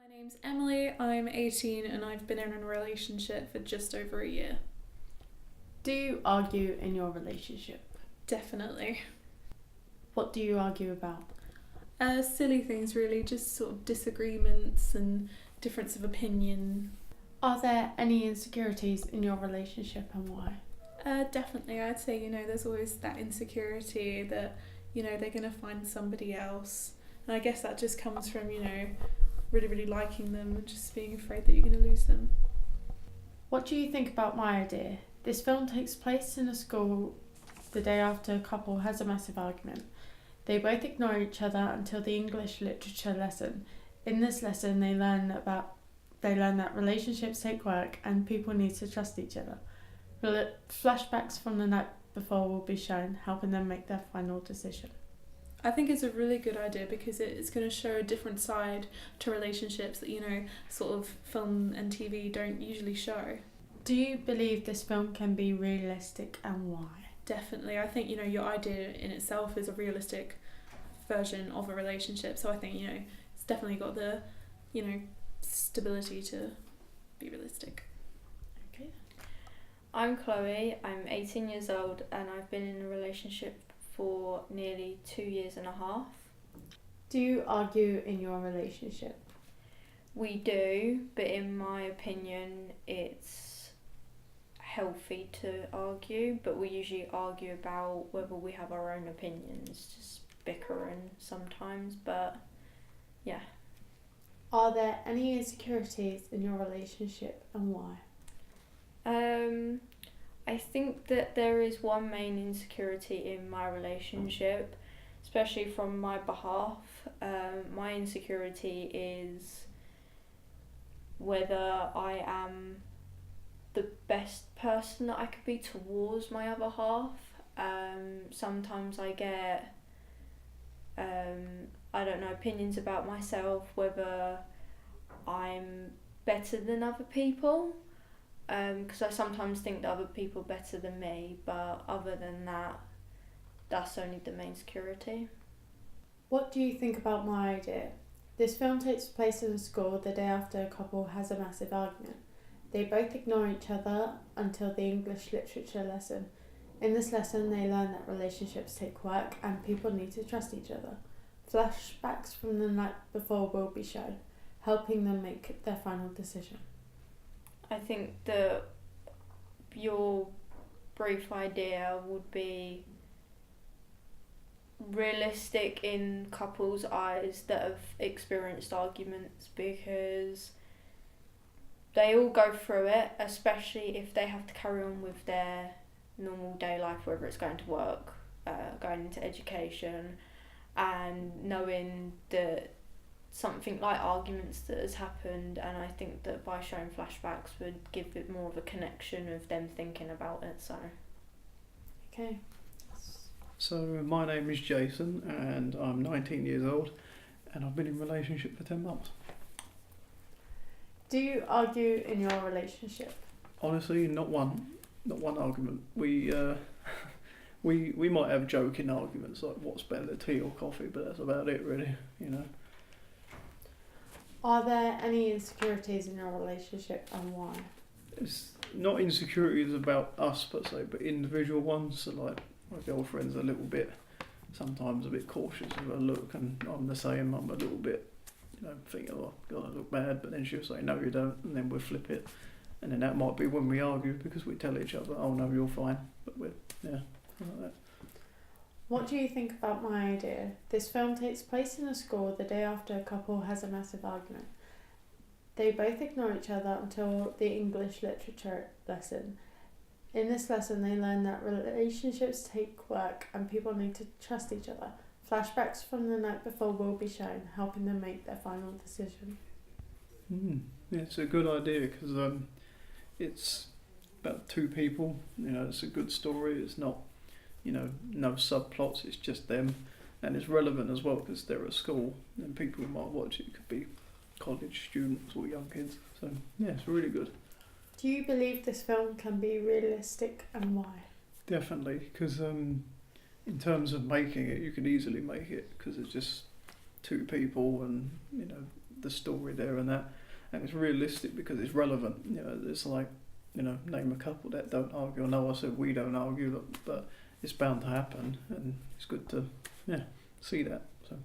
My name's Emily, I'm 18 and I've been in a relationship for just over a year. Do you argue in your relationship? Definitely. What do you argue about? Silly things really, just sort of disagreements and difference of opinion. Are there any insecurities in your relationship and why? Definitely, I'd say, there's always that insecurity that, they're going to find somebody else. And I guess that just comes from, really, really liking them and just being afraid that you're going to lose them. What do you think about my idea? This film takes place in a school the day after a couple has a massive argument. They both ignore each other until the English literature lesson. In this lesson, they learn that relationships take work and people need to trust each other. Flashbacks from the night before will be shown, helping them make their final decision. I think it's a really good idea because it's going to show a different side to relationships that, sort of film and TV don't usually show. Do you believe this film can be realistic and why? Definitely. I think, your idea in itself is a realistic version of a relationship. So I think, it's definitely got the, stability to be realistic. Okay. I'm Chloe, I'm 18 years old and I've been in a relationship for nearly 2 years and a half. Do you argue in your relationship? We do, but in my opinion it's healthy to argue, but we usually argue about whether we have our own opinions, just bickering sometimes, but yeah. Are there any insecurities in your relationship and why? I think that there is one main insecurity in my relationship, especially from my behalf. My insecurity is whether I am the best person that I could be towards my other half. Sometimes I get, opinions about myself, whether I'm better than other people. Because I sometimes think that other people are better than me, but other than that, that's only the main security. What do you think about my idea? This film takes place in a school the day after a couple has a massive argument. They both ignore each other until the English literature lesson. In this lesson, they learn that relationships take work and people need to trust each other. Flashbacks from the night before will be shown, helping them make their final decision. I think that your brief idea would be realistic in couples' eyes that have experienced arguments, because they all go through it, especially if they have to carry on with their normal day life, whether it's going to work, going into education, and knowing that something like arguments that has happened, and I think that by showing flashbacks would give it more of a connection of them thinking about it. So Okay. So my name is Jason and I'm 19 years old and I've been in a relationship for 10 months. Do you argue in your relationship? Honestly, not one argument. We might have joking arguments like what's better, tea or coffee, but that's about it really, Are there any insecurities in your relationship and why? It's not insecurities about us per se, but individual ones. So like my girlfriend's sometimes a bit cautious of her look, and I'm the same. I'm a little bit, thinking, oh God, I look bad, but then she'll say no you don't, and then we'll flip it, and then that might be when we argue because we tell each other, oh no you're fine, but we're like that. What do you think about my idea? This film takes place in a school the day after a couple has a massive argument. They both ignore each other until the English literature lesson. In this lesson, they learn that relationships take work and people need to trust each other. Flashbacks from the night before will be shown, helping them make their final decision. Yeah, it's a good idea because it's about two people. It's a good story. It's not, no subplots. It's just them, and it's relevant as well because they're at school and people who might watch it could be college students or young kids. So yeah, it's really good. Do you believe this film can be realistic and why? Definitely, because in terms of making it, you can easily make it because it's just two people and the story there and that, and it's realistic because it's relevant. You know, it's like, you know, name a couple that don't argue. I know I said we don't argue, but it's bound to happen, and it's good to see that. So.